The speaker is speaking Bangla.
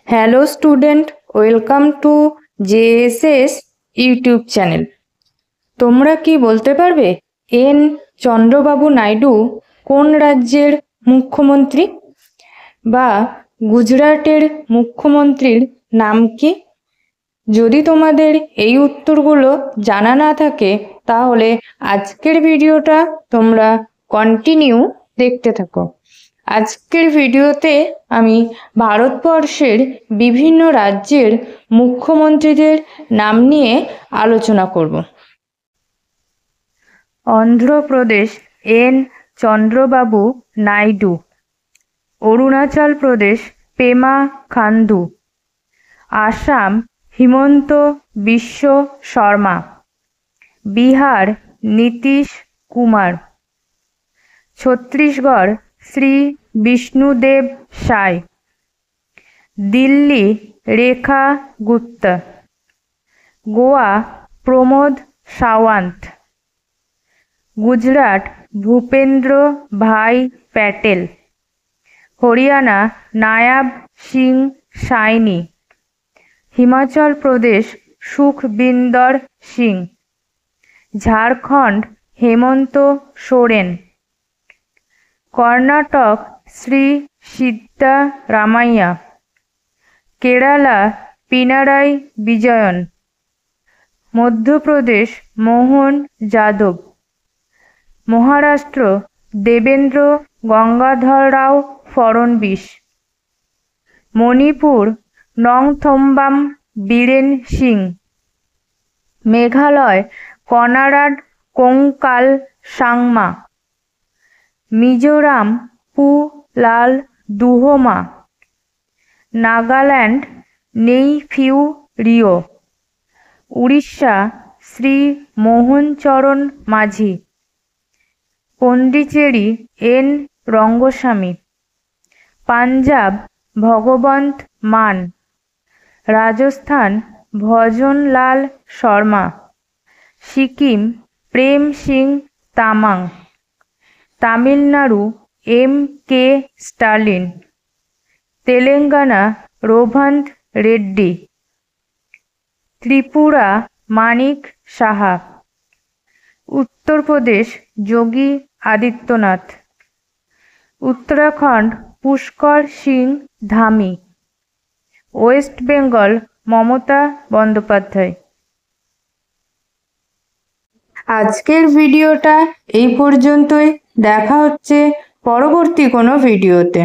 Hello student, welcome to JSS YouTube channel. তোমরা কি বলতে পারবে এন চন্দ্রবাবু নাইডু কোন রাজ্যের মুখ্যমন্ত্রী? বা গুজরাটের মুখ্যমন্ত্রীর নাম কি? যদি তোমাদের এই উত্তরগুলো জানা না থাকে তাহলে আজকের ভিডিওটা তোমরা কন্টিনিউ দেখতে থাকো। আজকের ভিডিওতে আমি ভারতবর্ষের বিভিন্ন রাজ্যের মুখ্যমন্ত্রীদের নাম নিয়ে আলোচনা করব। অন্ধ্রপ্রদেশ এন চন্দ্রবাবু নাইডু, অরুণাচল প্রদেশ পেমা খান্ডু, আসাম হিমন্ত বিশ্ব শর্মা, বিহার নীতিশ কুমার, ছত্তিশগড় শ্রী বিষ্ণুদেব সাই, দিল্লি রেখা গুপ্তা, গোয়া প্রমোদ সাওয়ান্ত, গুজরাট ভূপেন্দ্র ভাই প্যাটেল, হরিয়ানা নায়াব সিং সাইনি, হিমাচল প্রদেশ সুখবিন্দর সিং, ঝাড়খণ্ড হেমন্ত সোরেন, কর্ণাটক শ্রী সিদ্ধা রামাইয়া, কেরালা পিনারাই বিজয়ন, মধ্যপ্রদেশ মোহন যাদব, মহারাষ্ট্র দেবেন্দ্র গঙ্গাধর রাও Fadnavis, Manipur Nongthombam Biren Singh, Meghalaya কনারাড কোংকাল Sangma, Mizoram Pu Lal Duhoma, Nagaland Neiphiu Rio, Orissa Shri Mohan Charan Majhi, Pondicherry N Rangaswamy, Punjab Bhagwant Mann, Rajasthan Bhajanlal Sharma, Sikkim Prem Singh Tamang, Tamil Nadu M K Stalin, Telangana Revanth Reddy, Tripura Manik Saha, Uttar Pradesh Yogi Adityanath, Uttarakhand Pushkar Singh Dhami, West Bengal Mamata Bandyopadhyay. আজকের ভিডিওটা এই পর্যন্তই। দেখা হচ্ছে পরবর্তী কোনো ভিডিওতে।